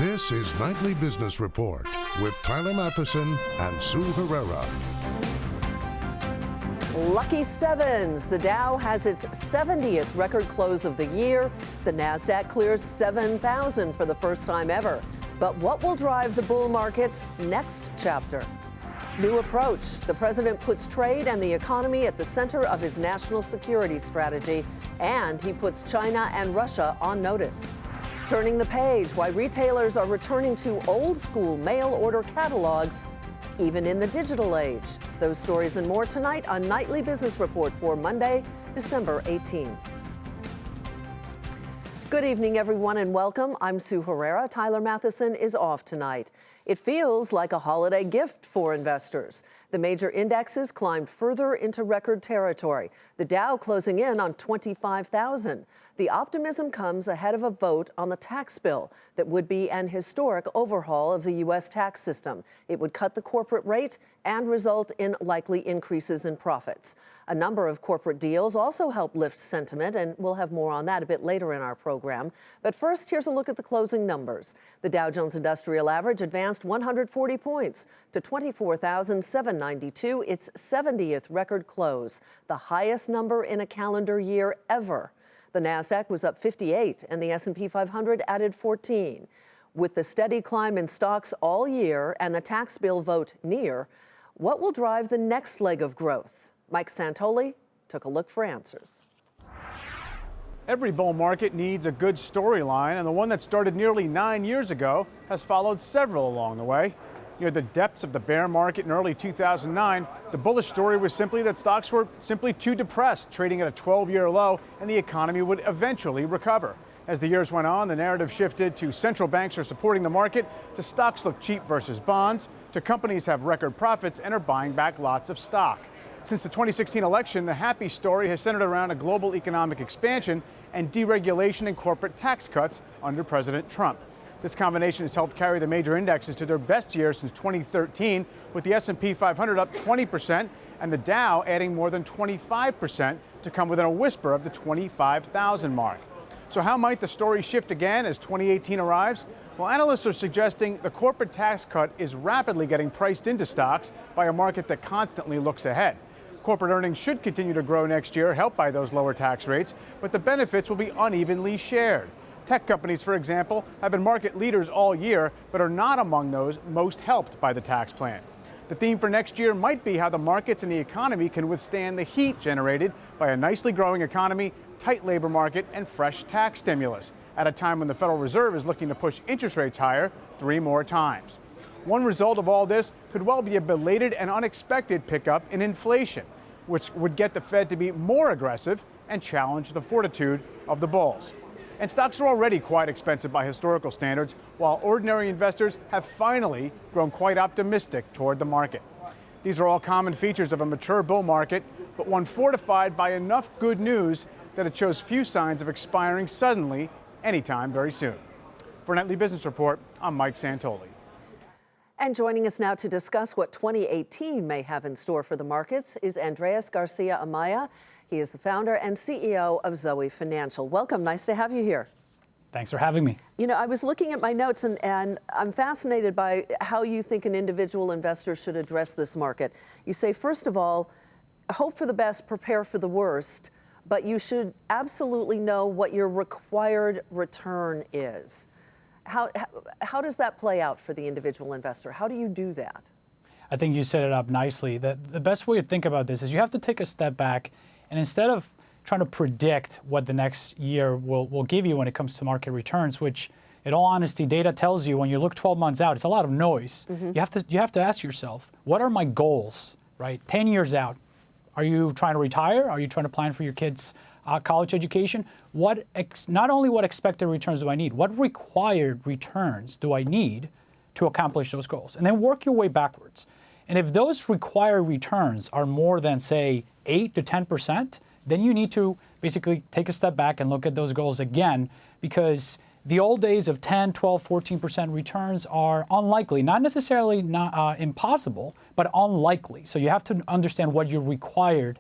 This is Nightly Business Report with Tyler Matheson and Sue Herrera. Lucky sevens. The Dow has its 70th record close of the year. The Nasdaq clears 7,000 for the first time ever. But what will drive the bull market's next chapter? New approach. The president puts trade and the economy at the center of his national security strategy, and he puts China and Russia on notice. Turning the page, why retailers are returning to old school mail order catalogs, even in the digital age. Those stories and more tonight on Nightly Business Report for Monday, December 18th. Good evening, everyone, and welcome. I'm Sue Herrera. Tyler Matheson is off tonight. It feels like a holiday gift for investors. The major indexes climbed further into record territory, the Dow closing in on 25,000. The optimism comes ahead of a vote on the tax bill that would be an historic overhaul of the U.S. tax system. It would cut the corporate rate and result in likely increases in profits. A number of corporate deals also help lift sentiment, and we'll have more on that a bit later in our program. But first, here's a look at the closing numbers. The Dow Jones Industrial Average advanced 140 points to 24,792, its 70th record close, the highest number in a calendar year ever. The Nasdaq was up 58, and the S&P 500 added 14. With the steady climb in stocks all year and the tax bill vote near, what will drive the next leg of growth? Mike Santoli took a look for answers. Every bull market needs a good storyline, and the one that started nearly 9 years ago has followed several along the way. Near the depths of the bear market in early 2009, the bullish story was simply that stocks were simply too depressed, trading at a 12-year low, and the economy would eventually recover. As the years went on, the narrative shifted to central banks are supporting the market, to stocks look cheap versus bonds, to companies have record profits and are buying back lots of stock. Since the 2016 election, the happy story has centered around a global economic expansion and deregulation and corporate tax cuts under President Trump. This combination has helped carry the major indexes to their best year since 2013, with the S&P 500 up 20% and the Dow adding more than 25% to come within a whisper of the 25,000 mark. So how might the story shift again as 2018 arrives? Well, analysts are suggesting the corporate tax cut is rapidly getting priced into stocks by a market that constantly looks ahead. Corporate earnings should continue to grow next year, helped by those lower tax rates, but the benefits will be unevenly shared. Tech companies, for example, have been market leaders all year, but are not among those most helped by the tax plan. The theme for next year might be how the markets and the economy can withstand the heat generated by a nicely growing economy, tight labor market, and fresh tax stimulus, at a time when the Federal Reserve is looking to push interest rates higher 3 more times. One result of all this could well be a belated and unexpected pickup in inflation, which would get the Fed to be more aggressive and challenge the fortitude of the bulls. And stocks are already quite expensive by historical standards, while ordinary investors have finally grown quite optimistic toward the market. These are all common features of a mature bull market, but one fortified by enough good news that it shows few signs of expiring suddenly anytime very soon. For Nightly Business Report, I'm Mike Santoli. And joining us now to discuss what 2018 may have in store for the markets is Andreas Garcia Amaya. He is the founder and CEO of Zoe Financial. Welcome. Nice to have you here. Thanks for having me. You know, I was looking at my notes and I'm fascinated by how you think an individual investor should address this market. You say, first of all, hope for the best, prepare for the worst, but you should absolutely know what your required return is. How does that play out for the individual investor? How do you do that? I think you set it up nicely. The best way to think about this is you have to take a step back, and instead of trying to predict what the next year will give you when it comes to market returns, which in all honesty, data tells you when you look 12 months out, it's a lot of noise. Mm-hmm. You have to ask yourself, what are my goals, right? 10 years out. Are you trying to retire? Are you trying to plan for your kids' college education? Not only what expected returns do I need, what required returns do I need to accomplish those goals? And then work your way backwards. And if those required returns are more than, say, 8 to 10%, then you need to basically take a step back and look at those goals again, because the old days of 10, 12, 14% returns are unlikely, not necessarily impossible, but unlikely. So you have to understand what your required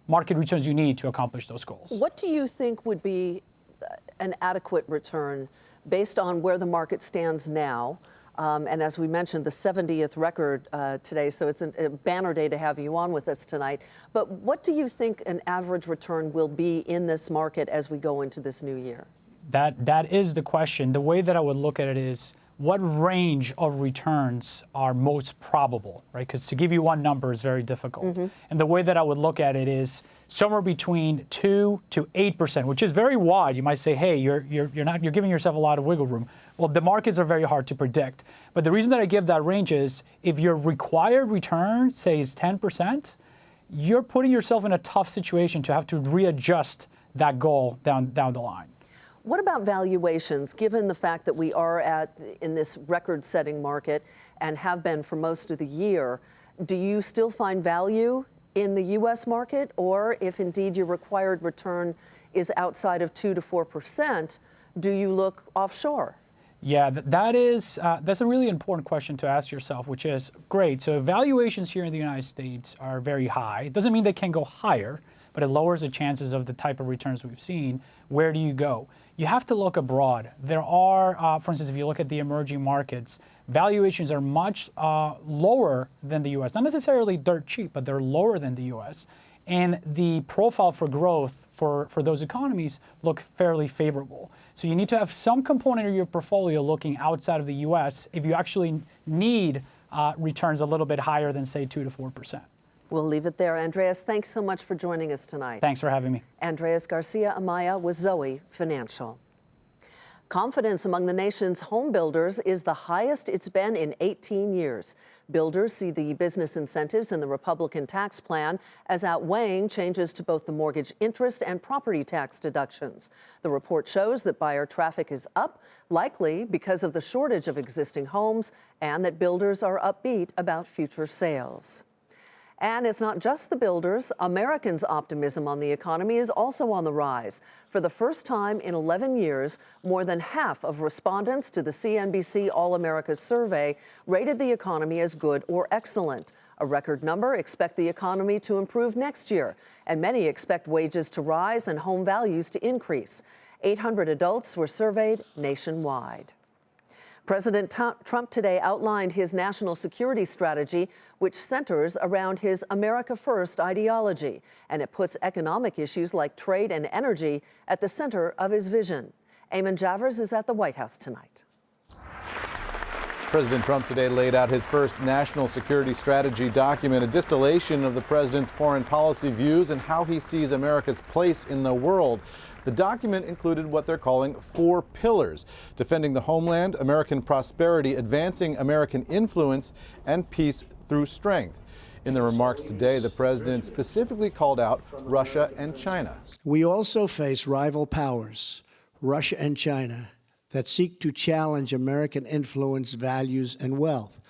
market returns you need to accomplish those goals. What do you think would be an adequate return based on where the market stands now? And as we mentioned, the 70th record today, so it's a banner day to have you on with us tonight. But what do you think an average return will be in this market as we go into this new year? That is the question. The way that I would look at it is, what range of returns are most probable, right? Because to give you one number is very difficult. And the way that I would look at it is somewhere between 2 to 8%, which is very wide. You might say, hey, you're giving yourself a lot of wiggle room. Well, the markets are very hard to predict. But the reason that I give that range is if your required return, say, is 10%, you're putting yourself in a tough situation to have to readjust that goal down the line. What about valuations, given the fact that we are in this record-setting market and have been for most of the year? Do you still find value in the U.S. market, or if indeed your required return is outside of 2 to 4%, do you look offshore? Yeah, that's a really important question to ask yourself, which is, great, so valuations here in the United States are very high. It doesn't mean they can go higher, but it lowers the chances of the type of returns we've seen. Where do you go? You have to look abroad. There are, for instance, if you look at the emerging markets, valuations are much lower than the U.S. Not necessarily dirt cheap, but they're lower than the U.S. And the profile for growth for those economies look fairly favorable. So you need to have some component of your portfolio looking outside of the U.S. if you actually need returns a little bit higher than, say, 2 to 4%. We'll leave it there. Andreas, thanks so much for joining us tonight. Thanks for having me. Andreas Garcia Amaya with Zoe Financial. Confidence among the nation's home builders is the highest it's been in 18 years. Builders see the business incentives in the Republican tax plan as outweighing changes to both the mortgage interest and property tax deductions. The report shows that buyer traffic is up, likely because of the shortage of existing homes, and that builders are upbeat about future sales. And it's not just the builders. Americans' optimism on the economy is also on the rise. For the first time in 11 years, more than half of respondents to the CNBC All-America survey rated the economy as good or excellent. A record number expect the economy to improve next year, and many expect wages to rise and home values to increase. 800 adults were surveyed nationwide. President Trump today outlined his national security strategy, which centers around his America First ideology, and it puts economic issues like trade and energy at the center of his vision. Eamon Javers is at the White House tonight. President Trump today laid out his first national security strategy document, a distillation of the president's foreign policy views and how he sees America's place in the world. The document included what they're calling 4 pillars: defending the homeland, American prosperity, advancing American influence, and peace through strength. In the remarks today, the president specifically called out Russia and China. We also face rival powers, Russia and China, that seek to challenge American influence, values, and wealth.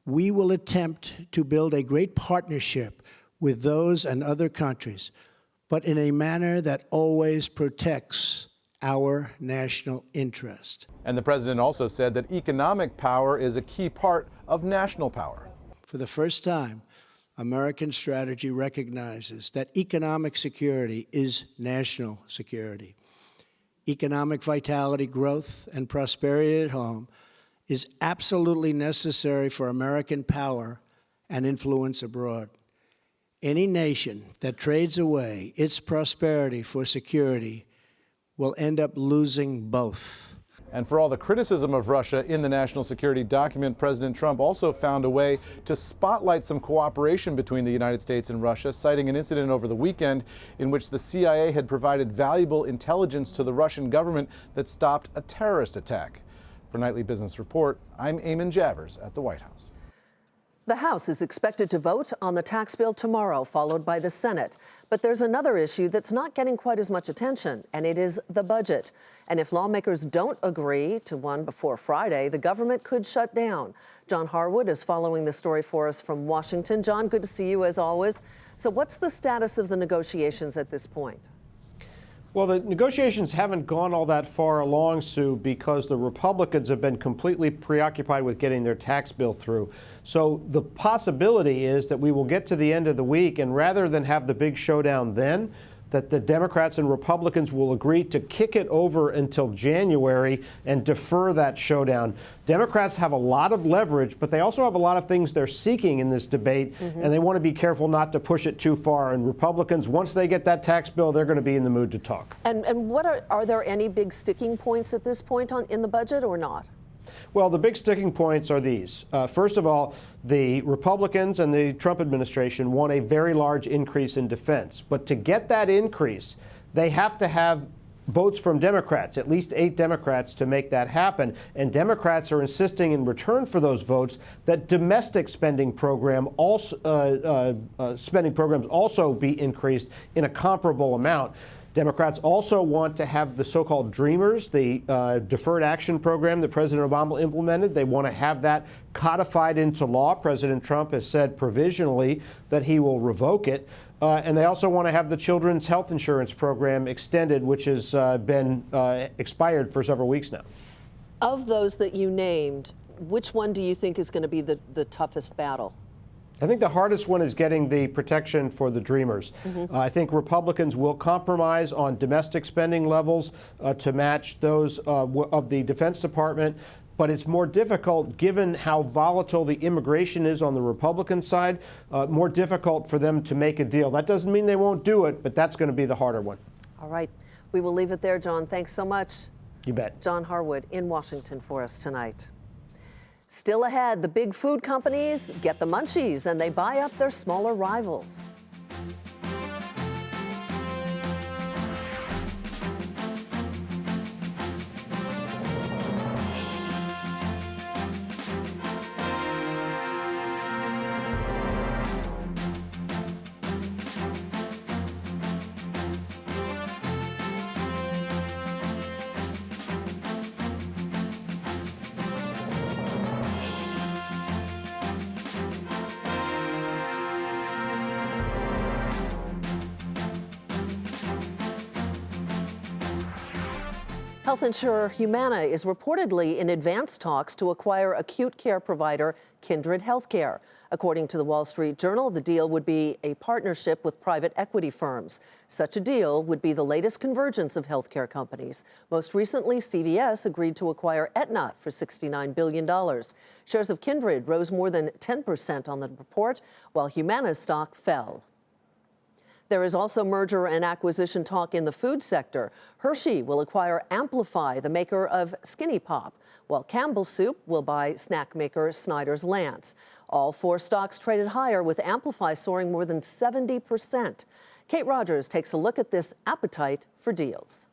We will attempt to build a great partnership with those and other countries, but in a manner that always protects our national interest. And the president also said that economic power is a key part of national power. For the first time, American strategy recognizes that economic security is national security. Economic vitality, growth, and prosperity at home is absolutely necessary for American power and influence abroad. Any nation that trades away its prosperity for security will end up losing both. And for all the criticism of Russia in the national security document, President Trump also found a way to spotlight some cooperation between the United States and Russia, citing an incident over the weekend in which the CIA had provided valuable intelligence to the Russian government that stopped a terrorist attack. For Nightly Business Report, I'm Eamon Javers at the White House. The House is expected to vote on the tax bill tomorrow, followed by the Senate. But there's another issue that's not getting quite as much attention, and it is the budget. And if lawmakers don't agree to one before Friday, the government could shut down. John Harwood is following the story for us from Washington. John, good to see you as always. So what's the status of the negotiations at this point? Well, the negotiations haven't gone all that far along, Sue, because the Republicans have been completely preoccupied with getting their tax bill through. So the possibility is that we will get to the end of the week, and rather than have the big showdown then, that the Democrats and Republicans will agree to kick it over until January and defer that showdown. Democrats have a lot of leverage, but they also have a lot of things they're seeking in this debate, and they want to be careful not to push it too far. And Republicans, once they get that tax bill, they're going to be in the mood to talk. And what are there any big sticking points at this point in the budget or not? Well, the big sticking points are these. First of all, the Republicans and the Trump administration want a very large increase in defense. But to get that increase, they have to have votes from Democrats, at least 8 Democrats, to make that happen. And Democrats are insisting in return for those votes that domestic spending programs also be increased in a comparable amount. Democrats also want to have the so-called Dreamers, the deferred action program that President Obama implemented. They want to have that codified into law. President Trump has said provisionally that he will revoke it. And they also want to have the Children's Health Insurance Program extended, which has been expired for several weeks now. Of those that you named, which one do you think is going to be the toughest battle? I think the hardest one is getting the protection for the Dreamers. I think Republicans will compromise on domestic spending levels to match those of the Defense Department. But it's more difficult, given how volatile the immigration is on the Republican side, more difficult for them to make a deal. That doesn't mean they won't do it, but that's going to be the harder one. All right. We will leave it there, John. Thanks so much. You bet. John Harwood in Washington for us tonight. Still ahead, the big food companies get the munchies and they buy up their smaller rivals. Health insurer Humana is reportedly in advanced talks to acquire acute care provider Kindred Healthcare. According to the Wall Street Journal, the deal would be a partnership with private equity firms. Such a deal would be the latest convergence of healthcare companies. Most recently, CVS agreed to acquire Aetna for $69 billion. Shares of Kindred rose more than 10% on the report, while Humana's stock fell. There is also merger and acquisition talk in the food sector. Hershey will acquire Amplify, the maker of Skinny Pop, while Campbell's Soup will buy snack maker Snyder's-Lance. All 4 stocks traded higher, with Amplify soaring more than 70%. Kate Rogers takes a look at this appetite for deals.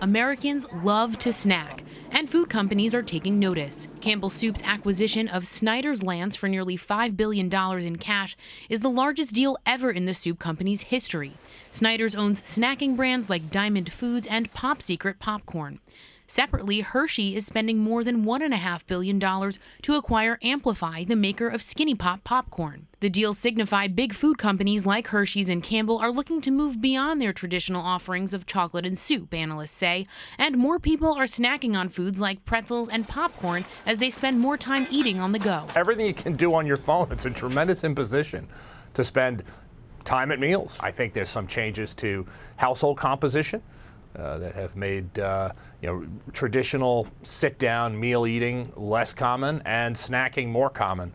Americans love to snack, and food companies are taking notice. Campbell's Soup's acquisition of Snyder's-Lance for nearly $5 billion in cash is the largest deal ever in the soup company's history. Snyder's owns snacking brands like Diamond Foods and Pop Secret popcorn. Separately, Hershey is spending more than $1.5 billion to acquire Amplify, the maker of Skinny Pop popcorn. The deals signify big food companies like Hershey's and Campbell are looking to move beyond their traditional offerings of chocolate and soup, analysts say, and more people are snacking on foods like pretzels and popcorn as they spend more time eating on the go. Everything you can do on your phone, it's a tremendous imposition to spend time at meals. I think there's some changes to household composition that have made traditional sit-down meal eating less common and snacking more common.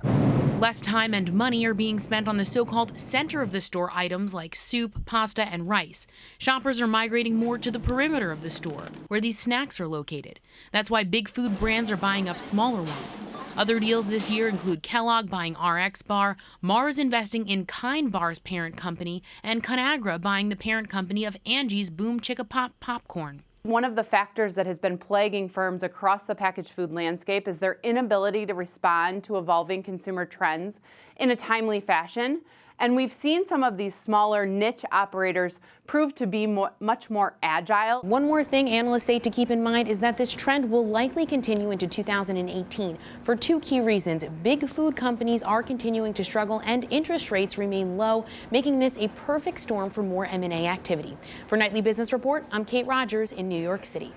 Less time and money are being spent on the so-called center-of-the-store items like soup, pasta, and rice. Shoppers are migrating more to the perimeter of the store, where these snacks are located. That's why big food brands are buying up smaller ones. Other deals this year include Kellogg buying RX Bar, Mars investing in Kind Bar's parent company, and Conagra buying the parent company of Angie's Boom Chicka Pop popcorn. One of the factors that has been plaguing firms across the packaged food landscape is their inability to respond to evolving consumer trends in a timely fashion. And we've seen some of these smaller niche operators prove to be much more agile. One more thing analysts say to keep in mind is that this trend will likely continue into 2018 for 2 key reasons. Big food companies are continuing to struggle and interest rates remain low, making this a perfect storm for more M&A activity. For Nightly Business Report, I'm Kate Rogers in New York City.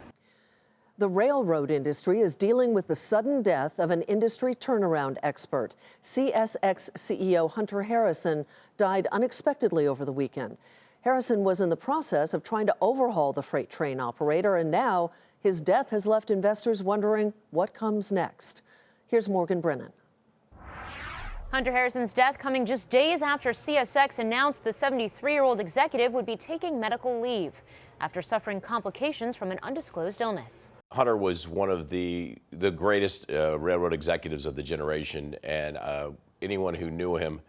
The railroad industry is dealing with the sudden death of an industry turnaround expert. CSX CEO Hunter Harrison died unexpectedly over the weekend. Harrison was in the process of trying to overhaul the freight train operator, and now his death has left investors wondering what comes next. Here's Morgan Brennan. Hunter Harrison's death coming just days after CSX announced the 73-year-old executive would be taking medical leave after suffering complications from an undisclosed illness. Hunter was one of the greatest railroad executives of the generation, and anyone who knew him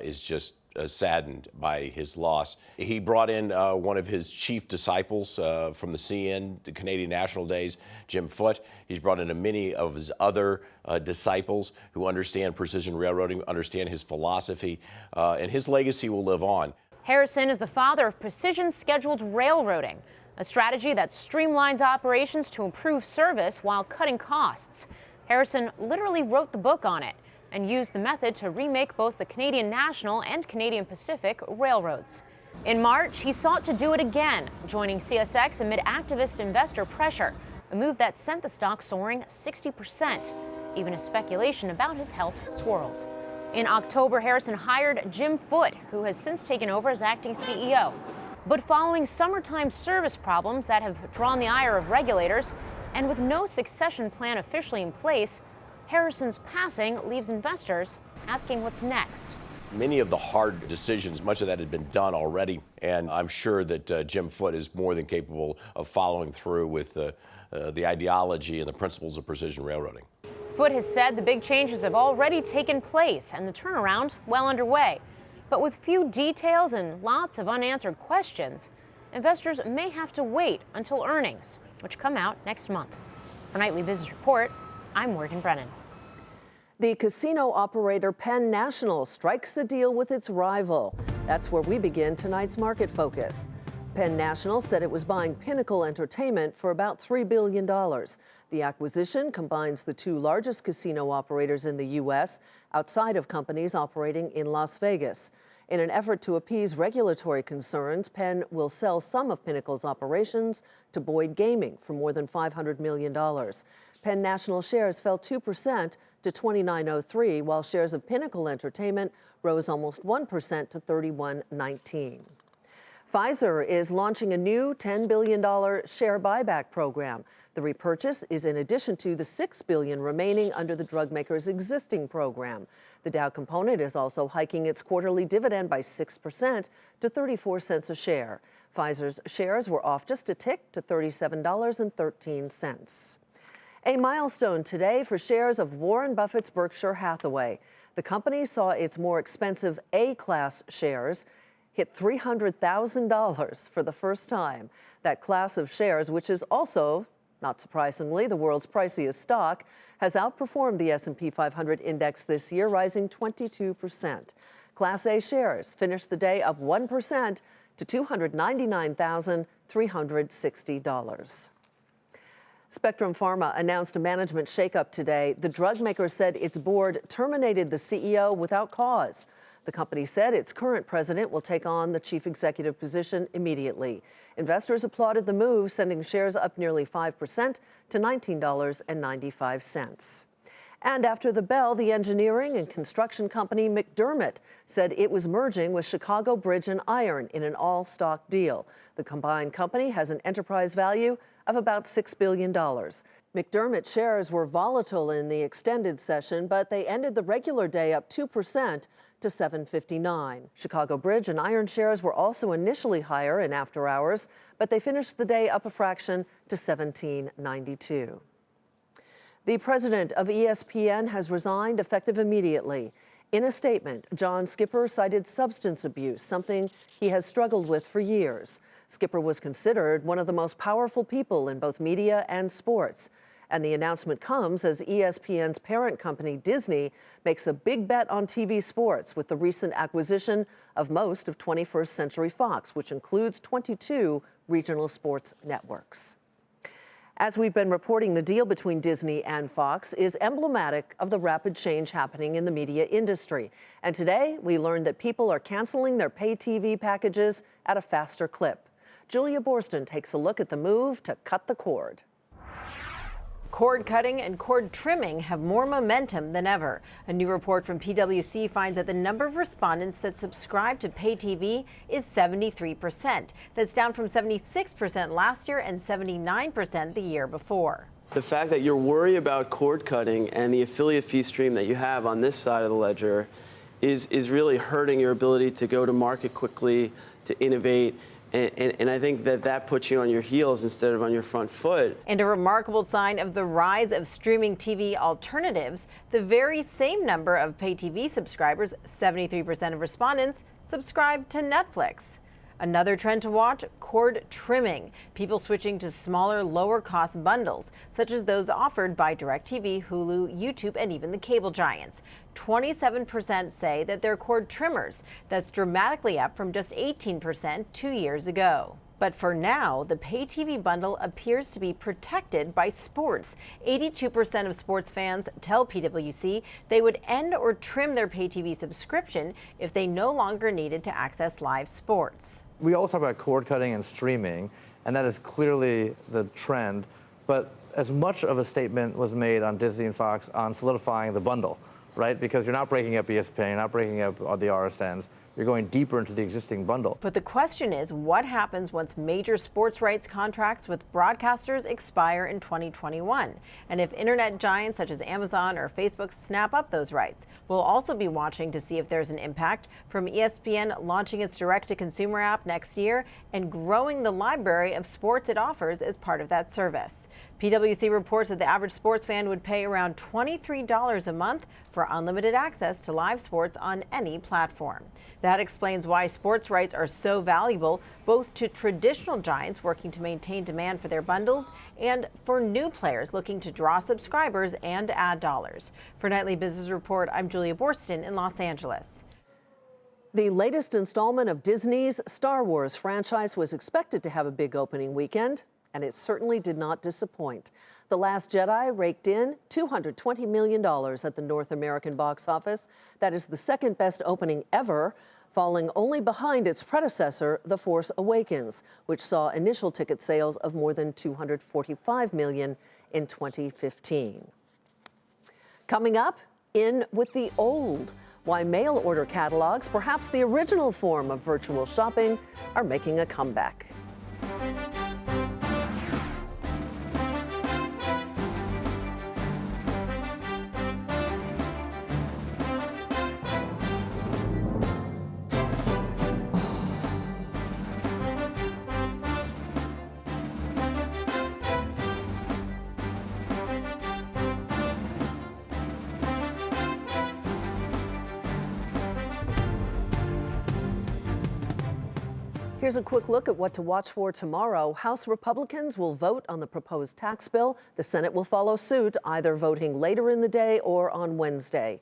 is just saddened by his loss. He brought in one of his chief disciples from the CN, the Canadian National days, Jim Foote. He's brought in many of his other disciples who understand precision railroading, understand his philosophy, and his legacy will live on. Harrison is the father of precision scheduled railroading, a strategy that streamlines operations to improve service while cutting costs. Harrison literally wrote the book on it and used the method to remake both the Canadian National and Canadian Pacific railroads. In March, he sought to do it again, joining CSX amid activist investor pressure, a move that sent the stock soaring 60%. Even as speculation about his health swirled. In October, Harrison hired Jim Foote, who has since taken over as acting CEO. But following summertime service problems that have drawn the ire of regulators, and with no succession plan officially in place, Harrison's passing leaves investors asking what's next. Many of the hard decisions, much of that had been done already, and I'm sure that Jim Foote is more than capable of following through with the ideology and the principles of precision railroading. Foote has said the big changes have already taken place and the turnaround well underway. But with few details and lots of unanswered questions, investors may have to wait until earnings, which come out next month. For Nightly Business Report, I'm Morgan Brennan. The casino operator Penn National strikes a deal with its rival. That's where we begin tonight's market focus. Penn National said it was buying Pinnacle Entertainment for about $3 billion. The acquisition combines the two largest casino operators in the U.S. outside of companies operating in Las Vegas. In an effort to appease regulatory concerns, Penn will sell some of Pinnacle's operations to Boyd Gaming for more than $500 million. Penn National shares fell 2% to $29.03, while shares of Pinnacle Entertainment rose almost 1% to $31.19. Pfizer is launching a new $10 billion share buyback program. The repurchase is in addition to the $6 billion remaining under the drug maker's existing program. The Dow component is also hiking its quarterly dividend by 6% to 34 cents a share. Pfizer's shares were off just a tick to $37.13. A milestone today for shares of Warren Buffett's Berkshire Hathaway. The company saw its more expensive A-class shares hit $300,000 for the first time. That class of shares, which is also, not surprisingly, the world's priciest stock, has outperformed the S&P 500 index this year, rising 22%. Class A shares finished the day up 1% to $299,360. Spectrum Pharma announced a management shakeup today. The drug maker said its board terminated the CEO without cause. The company said its current president will take on the chief executive position immediately. Investors applauded the move, sending shares up nearly 5% to $19.95. And after the bell, the engineering and construction company McDermott said it was merging with Chicago Bridge and Iron in an all-stock deal. The combined company has an enterprise value of about $6 billion. McDermott shares were volatile in the extended session, but they ended the regular day up 2% to $7.59. Chicago Bridge and Iron shares were also initially higher in after hours, but they finished the day up a fraction to $17.92. The president of ESPN has resigned effective immediately. In a statement, John Skipper cited substance abuse, something he has struggled with for years. Skipper was considered one of the most powerful people in both media and sports. And the announcement comes as ESPN's parent company, Disney, makes a big bet on TV sports with the recent acquisition of most of 21st Century Fox, which includes 22 regional sports networks. As we've been reporting, the deal between Disney and Fox is emblematic of the rapid change happening in the media industry. And today, we learned that people are canceling their pay TV packages at a faster clip. Julia Borston takes a look at the move to cut the cord. Cord cutting and cord trimming have more momentum than ever. A new report from PwC finds that the number of respondents that subscribe to pay TV is 73%. That's down from 76% last year and 79% the year before. The fact that you're worried about cord cutting and the affiliate fee stream that you have on this side of the ledger is really hurting your ability to go to market quickly, to innovate. And I think that puts you on your heels instead of on your front foot. And a remarkable sign of the rise of streaming TV alternatives, the very same number of pay TV subscribers, 73% of respondents, subscribe to Netflix. Another trend to watch, cord trimming. People switching to smaller, lower-cost bundles, such as those offered by DirecTV, Hulu, YouTube, and even the cable giants. 27% say that they're cord trimmers. That's dramatically up from just 18% 2 years ago. But for now, the pay TV bundle appears to be protected by sports. 82% of sports fans tell PwC they would end or trim their pay TV subscription if they no longer needed to access live sports. We all talk about cord cutting and streaming, and that is clearly the trend. But as much of a statement was made on Disney and Fox on solidifying the bundle, right? Because you're not breaking up ESPN, you're not breaking up the RSNs. You're going deeper into the existing bundle. But the question is, what happens once major sports rights contracts with broadcasters expire in 2021? And if internet giants such as Amazon or Facebook snap up those rights? We'll also be watching to see if there's an impact from ESPN launching its direct-to-consumer app next year and growing the library of sports it offers as part of that service. PwC reports that the average sports fan would pay around $23 a month for unlimited access to live sports on any platform. That explains why sports rights are so valuable, both to traditional giants working to maintain demand for their bundles and for new players looking to draw subscribers and ad dollars. For Nightly Business Report, I'm Julia Borston in Los Angeles. The latest installment of Disney's Star Wars franchise was expected to have a big opening weekend, and it certainly did not disappoint. The Last Jedi raked in $220 million at the North American box office. That is the second best opening ever, falling only behind its predecessor, The Force Awakens, which saw initial ticket sales of more than $245 million in 2015. Coming up, In with the Old, why mail order catalogs, perhaps the original form of virtual shopping, are making a comeback. Here's a quick look at what to watch for tomorrow. House Republicans will vote on the proposed tax bill. The Senate will follow suit, either voting later in the day or on Wednesday.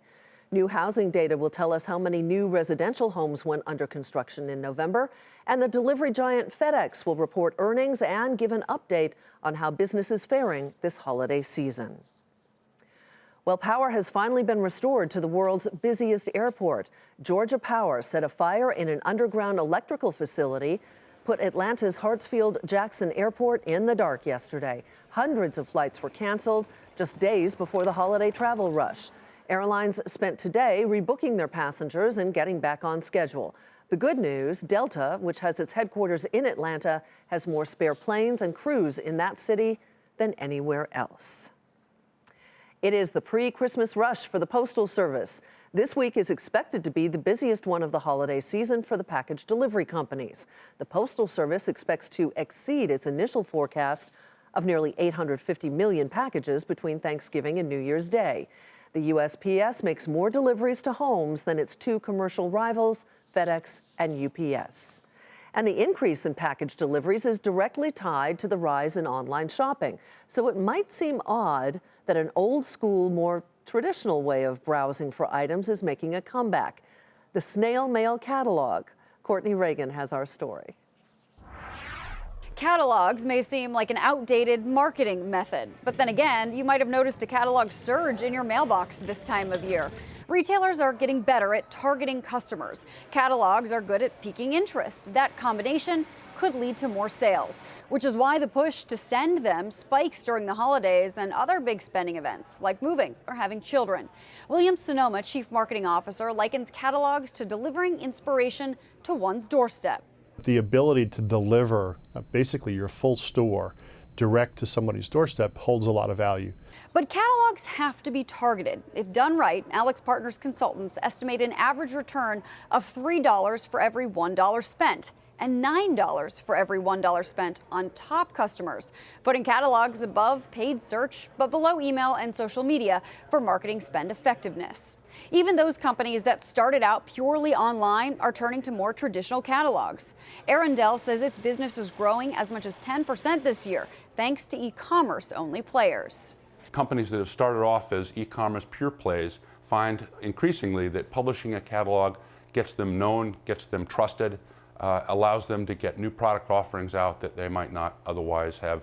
New housing data will tell us how many new residential homes went under construction in November. And the delivery giant FedEx will report earnings and give an update on how business is faring this holiday season. Well, power has finally been restored to the world's busiest airport. Georgia Power said a fire in an underground electrical facility put Atlanta's Hartsfield-Jackson Airport in the dark yesterday. Hundreds of flights were canceled just days before the holiday travel rush. Airlines spent today rebooking their passengers and getting back on schedule. The good news, Delta, which has its headquarters in Atlanta, has more spare planes and crews in that city than anywhere else. It is the pre-Christmas rush for the Postal Service. This week is expected to be the busiest one of the holiday season for the package delivery companies. The Postal Service expects to exceed its initial forecast of nearly 850 million packages between Thanksgiving and New Year's Day. The USPS makes more deliveries to homes than its two commercial rivals, FedEx and UPS. And the increase in package deliveries is directly tied to the rise in online shopping. So it might seem odd that an old school, more traditional way of browsing for items is making a comeback. The snail mail catalog. Courtney Reagan has our story. Catalogs may seem like an outdated marketing method, but then again, you might have noticed a catalog surge in your mailbox this time of year. Retailers are getting better at targeting customers. Catalogs are good at piquing interest. That combination could lead to more sales, which is why the push to send them spikes during the holidays and other big spending events like moving or having children. William Sonoma, Chief Marketing Officer, likens catalogs to delivering inspiration to one's doorstep. The ability to deliver basically your full store direct to somebody's doorstep holds a lot of value. But catalogs have to be targeted. If done right, Alex Partners consultants estimate an average return of $3 for every $1 spent, and $9 for every $1 spent on top customers, putting catalogs above paid search but below email and social media for marketing spend effectiveness. Even those companies that started out purely online are turning to more traditional catalogs. Arundel says its business is growing as much as 10% this year, thanks to e-commerce only players. Companies that have started off as e-commerce pure plays find increasingly that publishing a catalog gets them known, gets them trusted, allows them to get new product offerings out that they might not otherwise have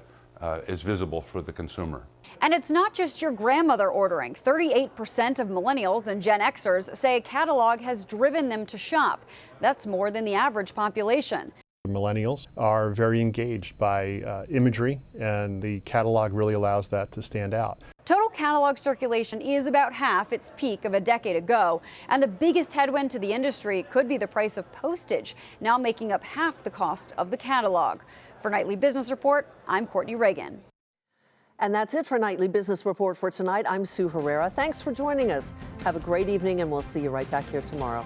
as visible for the consumer. And it's not just your grandmother ordering. 38% of millennials and Gen Xers say a catalog has driven them to shop. That's more than the average population. Millennials are very engaged by imagery, and the catalog really allows that to stand out. Total catalog circulation is about half its peak of a decade ago, and the biggest headwind to the industry could be the price of postage, now making up half the cost of the catalog. For Nightly Business Report, I'm Courtney Reagan. And that's it for Nightly Business Report for tonight. I'm Sue Herrera. Thanks for joining us. Have a great evening, and we'll see you right back here tomorrow.